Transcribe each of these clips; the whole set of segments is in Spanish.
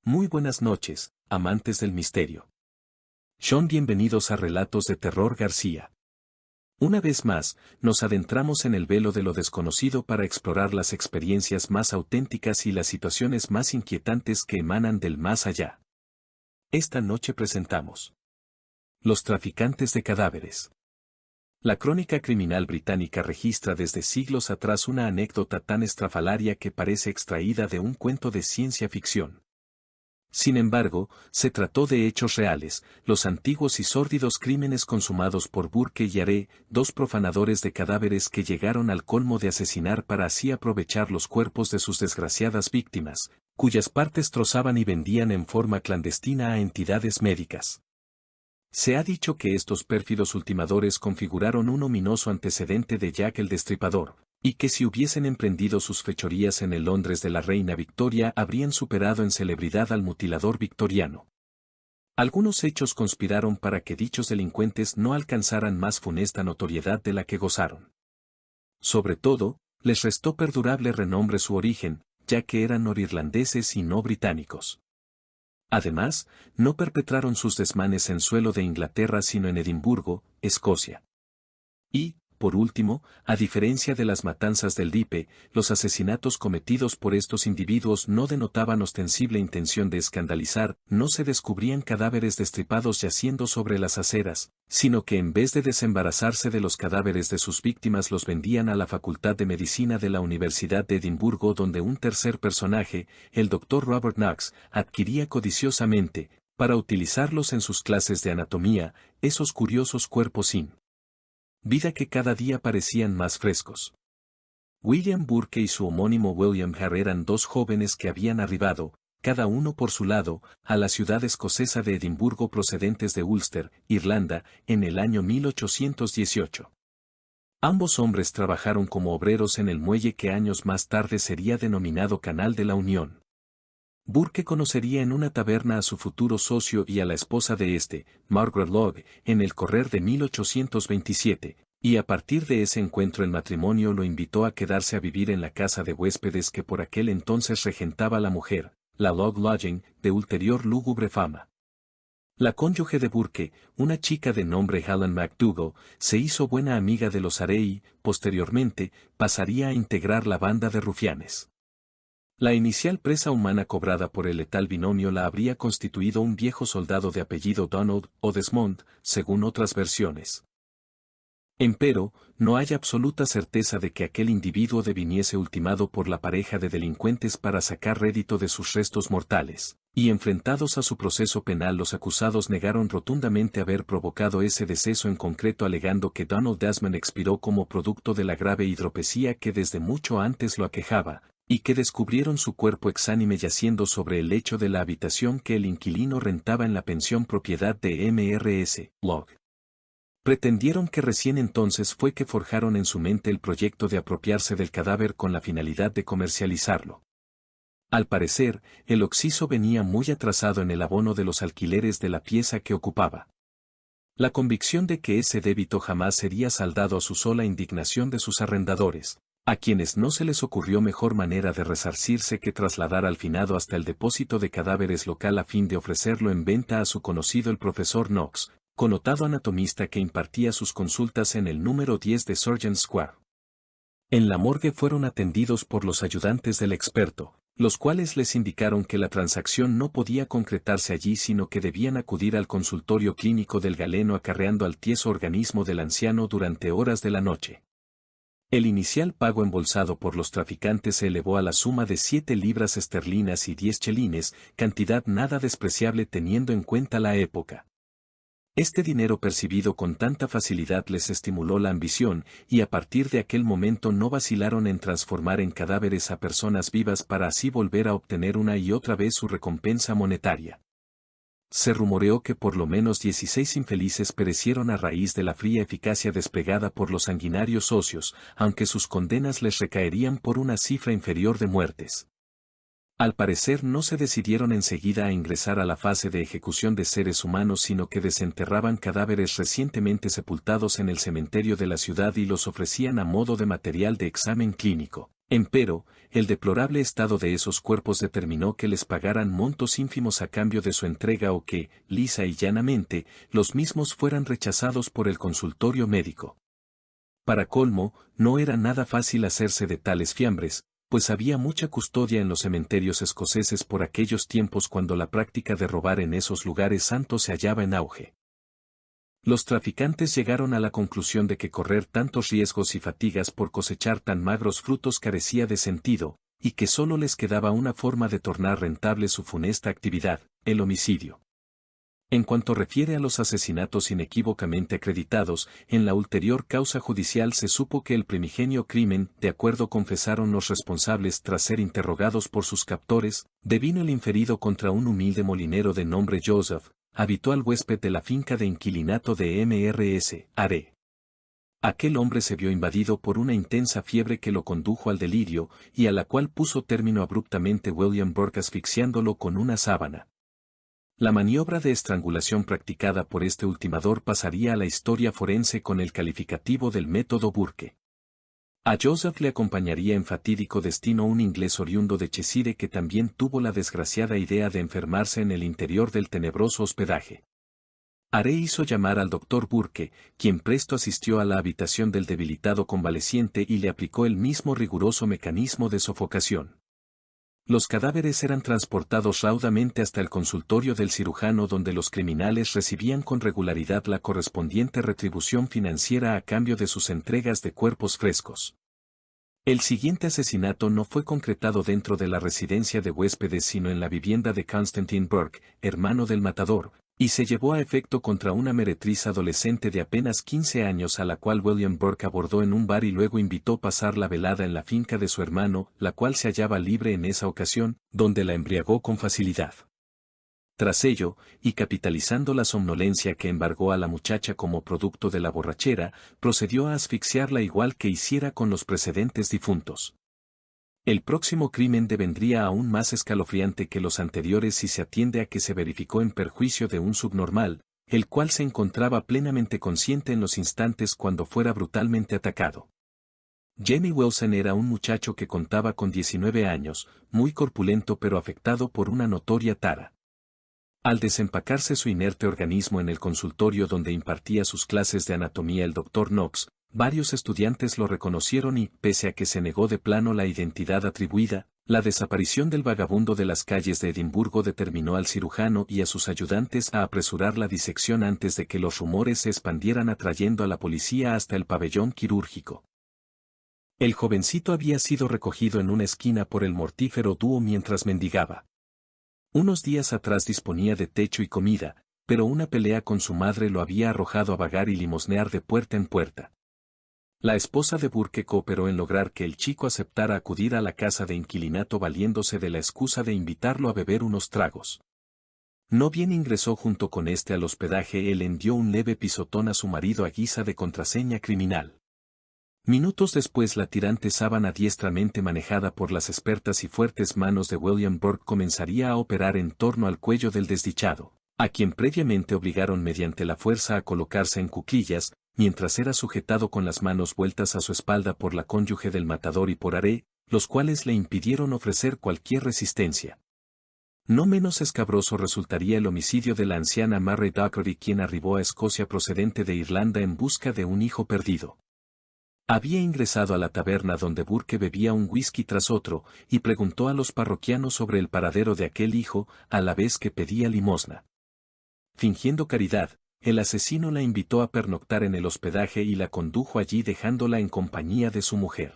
Muy buenas noches, amantes del misterio. Son bienvenidos a Relatos de Terror García. Una vez más, nos adentramos en el velo de lo desconocido para explorar las experiencias más auténticas y las situaciones más inquietantes que emanan del más allá. Esta noche presentamos Los traficantes de cadáveres. La crónica criminal británica registra desde siglos atrás una anécdota tan estrafalaria que parece extraída de un cuento de ciencia ficción. Sin embargo, se trató de hechos reales, los antiguos y sórdidos crímenes consumados por Burke y Yare, dos profanadores de cadáveres que llegaron al colmo de asesinar para así aprovechar los cuerpos de sus desgraciadas víctimas, cuyas partes trozaban y vendían en forma clandestina a entidades médicas. Se ha dicho que estos pérfidos ultimadores configuraron un ominoso antecedente de Jack el Destripador, y que si hubiesen emprendido sus fechorías en el Londres de la reina Victoria habrían superado en celebridad al mutilador victoriano. Algunos hechos conspiraron para que dichos delincuentes no alcanzaran más funesta notoriedad de la que gozaron. Sobre todo, les restó perdurable renombre su origen, ya que eran norirlandeses y no británicos. Además, no perpetraron sus desmanes en suelo de Inglaterra sino en Edimburgo, Escocia. Y, por último, a diferencia de las matanzas del Dipe, los asesinatos cometidos por estos individuos no denotaban ostensible intención de escandalizar, no se descubrían cadáveres destripados yaciendo sobre las aceras, sino que en vez de desembarazarse de los cadáveres de sus víctimas los vendían a la Facultad de Medicina de la Universidad de Edimburgo, donde un tercer personaje, el Dr. Robert Knox, adquiría codiciosamente, para utilizarlos en sus clases de anatomía, esos curiosos cuerpos sin vida que cada día parecían más frescos. William Burke y su homónimo William Hare eran dos jóvenes que habían arribado, cada uno por su lado, a la ciudad escocesa de Edimburgo procedentes de Ulster, Irlanda, en el año 1818. Ambos hombres trabajaron como obreros en el muelle que años más tarde sería denominado Canal de la Unión. Burke conocería en una taberna a su futuro socio y a la esposa de este, Margaret Logg, en el correr de 1827, y a partir de ese encuentro el matrimonio lo invitó a quedarse a vivir en la casa de huéspedes que por aquel entonces regentaba la mujer, la Log Lodging, de ulterior lúgubre fama. La cónyuge de Burke, una chica de nombre Helen McDougall, se hizo buena amiga de los Hare y, posteriormente, pasaría a integrar la banda de rufianes. La inicial presa humana cobrada por el letal binomio la habría constituido un viejo soldado de apellido Donald o Desmond, según otras versiones. Empero, no hay absoluta certeza de que aquel individuo deviniese ultimado por la pareja de delincuentes para sacar rédito de sus restos mortales, y enfrentados a su proceso penal los acusados negaron rotundamente haber provocado ese deceso en concreto, alegando que Donald Desmond expiró como producto de la grave hidropesía que desde mucho antes lo aquejaba, y que descubrieron su cuerpo exánime yaciendo sobre el lecho de la habitación que el inquilino rentaba en la pensión propiedad de Mrs. Logg. Pretendieron que recién entonces fue que forjaron en su mente el proyecto de apropiarse del cadáver con la finalidad de comercializarlo. Al parecer, el occiso venía muy atrasado en el abono de los alquileres de la pieza que ocupaba. La convicción de que ese débito jamás sería saldado a su sola indignación de sus arrendadores, a quienes no se les ocurrió mejor manera de resarcirse que trasladar al finado hasta el depósito de cadáveres local a fin de ofrecerlo en venta a su conocido el profesor Knox, connotado anatomista que impartía sus consultas en el número 10 de Surgeon Square. En la morgue fueron atendidos por los ayudantes del experto, los cuales les indicaron que la transacción no podía concretarse allí sino que debían acudir al consultorio clínico del galeno acarreando al tieso organismo del anciano durante horas de la noche. El inicial pago embolsado por los traficantes se elevó a la suma de 7 libras esterlinas y 10 chelines, cantidad nada despreciable teniendo en cuenta la época. Este dinero percibido con tanta facilidad les estimuló la ambición, y a partir de aquel momento no vacilaron en transformar en cadáveres a personas vivas para así volver a obtener una y otra vez su recompensa monetaria. Se rumoreó que por lo menos 16 infelices perecieron a raíz de la fría eficacia desplegada por los sanguinarios socios, aunque sus condenas les recaerían por una cifra inferior de muertes. Al parecer no se decidieron enseguida a ingresar a la fase de ejecución de seres humanos sino que desenterraban cadáveres recientemente sepultados en el cementerio de la ciudad y los ofrecían a modo de material de examen clínico, Empero, el deplorable estado de esos cuerpos determinó que les pagaran montos ínfimos a cambio de su entrega o que, lisa y llanamente, los mismos fueran rechazados por el consultorio médico. Para colmo, no era nada fácil hacerse de tales fiambres, pues había mucha custodia en los cementerios escoceses por aquellos tiempos cuando la práctica de robar en esos lugares santos se hallaba en auge. Los traficantes llegaron a la conclusión de que correr tantos riesgos y fatigas por cosechar tan magros frutos carecía de sentido, y que solo les quedaba una forma de tornar rentable su funesta actividad, el homicidio. En cuanto refiere a los asesinatos inequívocamente acreditados, en la ulterior causa judicial se supo que el primigenio crimen, de acuerdo confesaron los responsables tras ser interrogados por sus captores, devino el inferido contra un humilde molinero de nombre Joseph, habitual huésped de la finca de inquilinato de Mrs. Are. Aquel hombre se vio invadido por una intensa fiebre que lo condujo al delirio, y a la cual puso término abruptamente William Burke asfixiándolo con una sábana. La maniobra de estrangulación practicada por este ultimador pasaría a la historia forense con el calificativo del método Burke. A Joseph le acompañaría en fatídico destino un inglés oriundo de Cheshire que también tuvo la desgraciada idea de enfermarse en el interior del tenebroso hospedaje. Are hizo llamar al doctor Burke, quien presto asistió a la habitación del debilitado convaleciente y le aplicó el mismo riguroso mecanismo de sofocación. Los cadáveres eran transportados raudamente hasta el consultorio del cirujano donde los criminales recibían con regularidad la correspondiente retribución financiera a cambio de sus entregas de cuerpos frescos. El siguiente asesinato no fue concretado dentro de la residencia de huéspedes sino en la vivienda de Constantine Burke, hermano del matador, y se llevó a efecto contra una meretriz adolescente de apenas 15 años a la cual William Burke abordó en un bar y luego invitó a pasar la velada en la finca de su hermano, la cual se hallaba libre en esa ocasión, donde la embriagó con facilidad. Tras ello, y capitalizando la somnolencia que embargó a la muchacha como producto de la borrachera, procedió a asfixiarla igual que hiciera con los precedentes difuntos. El próximo crimen devendría aún más escalofriante que los anteriores si se atiende a que se verificó en perjuicio de un subnormal, el cual se encontraba plenamente consciente en los instantes cuando fuera brutalmente atacado. Jamie Wilson era un muchacho que contaba con 19 años, muy corpulento pero afectado por una notoria tara. Al desempacarse su inerte organismo en el consultorio donde impartía sus clases de anatomía el Dr. Knox, varios estudiantes lo reconocieron y, pese a que se negó de plano la identidad atribuida, la desaparición del vagabundo de las calles de Edimburgo determinó al cirujano y a sus ayudantes a apresurar la disección antes de que los rumores se expandieran atrayendo a la policía hasta el pabellón quirúrgico. El jovencito había sido recogido en una esquina por el mortífero dúo mientras mendigaba. Unos días atrás disponía de techo y comida, pero una pelea con su madre lo había arrojado a vagar y limosnear de puerta en puerta. La esposa de Burke cooperó en lograr que el chico aceptara acudir a la casa de inquilinato valiéndose de la excusa de invitarlo a beber unos tragos. No bien ingresó junto con este al hospedaje, él envió un leve pisotón a su marido a guisa de contraseña criminal. Minutos después la tirante sábana diestramente manejada por las expertas y fuertes manos de William Burke comenzaría a operar en torno al cuello del desdichado, a quien previamente obligaron mediante la fuerza a colocarse en cuclillas, mientras era sujetado con las manos vueltas a su espalda por la cónyuge del matador y por Are, los cuales le impidieron ofrecer cualquier resistencia. No menos escabroso resultaría el homicidio de la anciana Mary Dockery, quien arribó a Escocia procedente de Irlanda en busca de un hijo perdido. Había ingresado a la taberna donde Burke bebía un whisky tras otro, y preguntó a los parroquianos sobre el paradero de aquel hijo, a la vez que pedía limosna. Fingiendo caridad, el asesino la invitó a pernoctar en el hospedaje y la condujo allí dejándola en compañía de su mujer.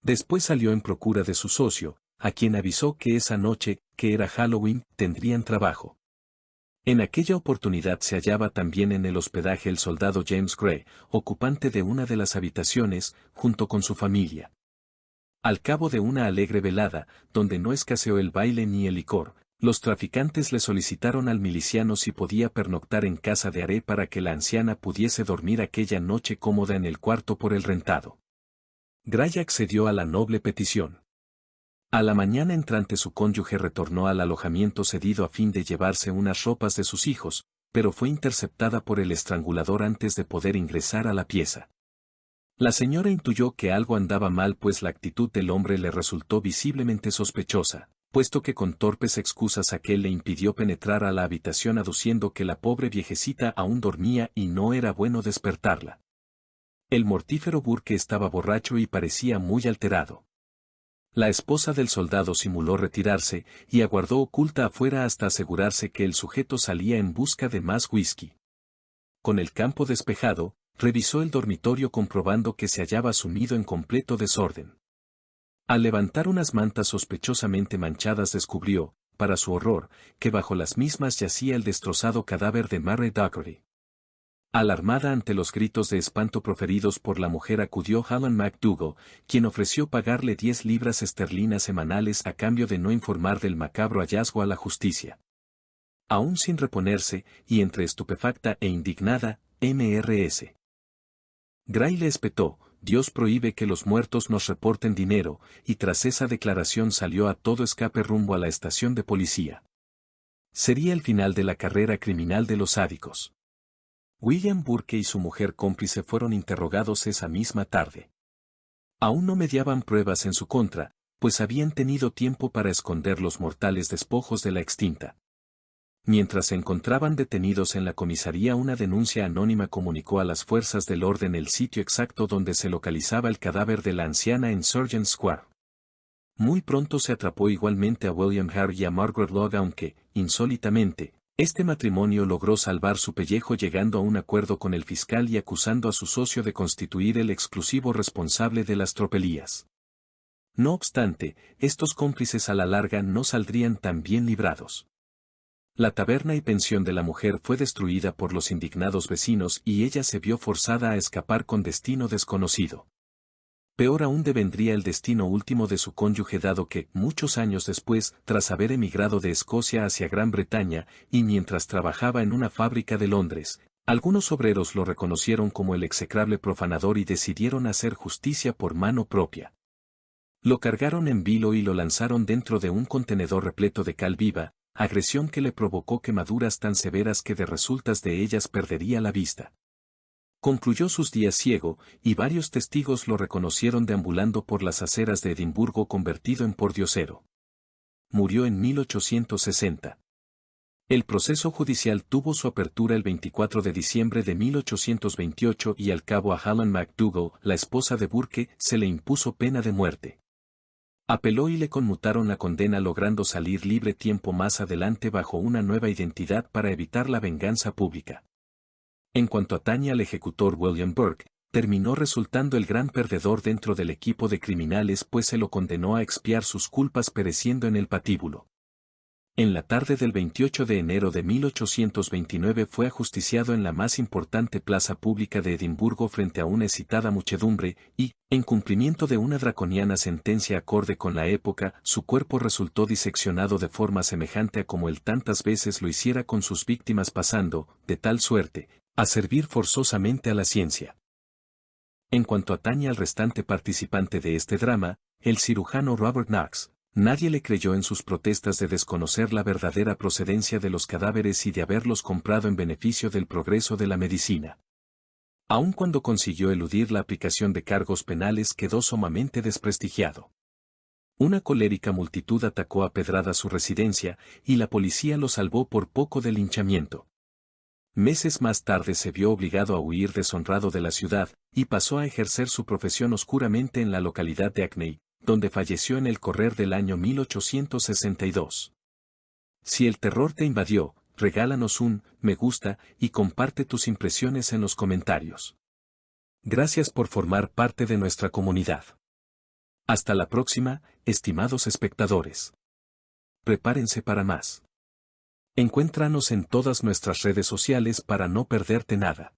Después salió en procura de su socio, a quien avisó que esa noche, que era Halloween, tendrían trabajo. En aquella oportunidad se hallaba también en el hospedaje el soldado James Gray, ocupante de una de las habitaciones, junto con su familia. Al cabo de una alegre velada, donde no escaseó el baile ni el licor, los traficantes le solicitaron al miliciano si podía pernoctar en casa de Are para que la anciana pudiese dormir aquella noche cómoda en el cuarto por el rentado. Gray accedió a la noble petición. A la mañana entrante su cónyuge retornó al alojamiento cedido a fin de llevarse unas ropas de sus hijos, pero fue interceptada por el estrangulador antes de poder ingresar a la pieza. La señora intuyó que algo andaba mal, pues la actitud del hombre le resultó visiblemente sospechosa, puesto que con torpes excusas aquel le impidió penetrar a la habitación aduciendo que la pobre viejecita aún dormía y no era bueno despertarla. El mortífero Burke estaba borracho y parecía muy alterado. La esposa del soldado simuló retirarse y aguardó oculta afuera hasta asegurarse que el sujeto salía en busca de más whisky. Con el campo despejado, revisó el dormitorio comprobando que se hallaba sumido en completo desorden. Al levantar unas mantas sospechosamente manchadas descubrió, para su horror, que bajo las mismas yacía el destrozado cadáver de Mary Dockery. Alarmada ante los gritos de espanto proferidos por la mujer acudió Helen McDougall, quien ofreció pagarle 10 libras esterlinas semanales a cambio de no informar del macabro hallazgo a la justicia. Aún sin reponerse, y entre estupefacta e indignada, Mrs. Gray le espetó: Dios prohíbe que los muertos nos reporten dinero, y tras esa declaración salió a todo escape rumbo a la estación de policía. Sería el final de la carrera criminal de los sádicos. William Burke y su mujer cómplice fueron interrogados esa misma tarde. Aún no mediaban pruebas en su contra, pues habían tenido tiempo para esconder los mortales despojos de la extinta. Mientras se encontraban detenidos en la comisaría, una denuncia anónima comunicó a las fuerzas del orden el sitio exacto donde se localizaba el cadáver de la anciana en Sergeant Square. Muy pronto se atrapó igualmente a William Hare y a Margaret Logue, aunque, insólitamente, este matrimonio logró salvar su pellejo llegando a un acuerdo con el fiscal y acusando a su socio de constituir el exclusivo responsable de las tropelías. No obstante, estos cómplices a la larga no saldrían tan bien librados. La taberna y pensión de la mujer fue destruida por los indignados vecinos y ella se vio forzada a escapar con destino desconocido. Peor aún devendría el destino último de su cónyuge, dado que, muchos años después, tras haber emigrado de Escocia hacia Gran Bretaña, y mientras trabajaba en una fábrica de Londres, algunos obreros lo reconocieron como el execrable profanador y decidieron hacer justicia por mano propia. Lo cargaron en vilo y lo lanzaron dentro de un contenedor repleto de cal viva, agresión que le provocó quemaduras tan severas que de resultas de ellas perdería la vista. Concluyó sus días ciego, y varios testigos lo reconocieron deambulando por las aceras de Edimburgo convertido en pordiosero. Murió en 1860. El proceso judicial tuvo su apertura el 24 de diciembre de 1828 y al cabo a Helen McDougall, la esposa de Burke, se le impuso pena de muerte. Apeló y le conmutaron la condena, logrando salir libre tiempo más adelante bajo una nueva identidad para evitar la venganza pública. En cuanto atañe al ejecutor William Burke, terminó resultando el gran perdedor dentro del equipo de criminales, pues se lo condenó a expiar sus culpas pereciendo en el patíbulo. En la tarde del 28 de enero de 1829 fue ajusticiado en la más importante plaza pública de Edimburgo frente a una excitada muchedumbre, y, en cumplimiento de una draconiana sentencia acorde con la época, su cuerpo resultó diseccionado de forma semejante a como él tantas veces lo hiciera con sus víctimas, pasando, de tal suerte, a servir forzosamente a la ciencia. En cuanto atañe al restante participante de este drama, el cirujano Robert Knox, nadie le creyó en sus protestas de desconocer la verdadera procedencia de los cadáveres y de haberlos comprado en beneficio del progreso de la medicina. Aun cuando consiguió eludir la aplicación de cargos penales, quedó sumamente desprestigiado. Una colérica multitud atacó a pedradas su residencia, y la policía lo salvó por poco del linchamiento. Meses más tarde se vio obligado a huir deshonrado de la ciudad, y pasó a ejercer su profesión oscuramente en la localidad de Hackney, donde falleció en el correr del año 1862. Si el terror te invadió, regálanos un me gusta y comparte tus impresiones en los comentarios. Gracias por formar parte de nuestra comunidad. Hasta la próxima, estimados espectadores. Prepárense para más. Encuéntranos en todas nuestras redes sociales para no perderte nada.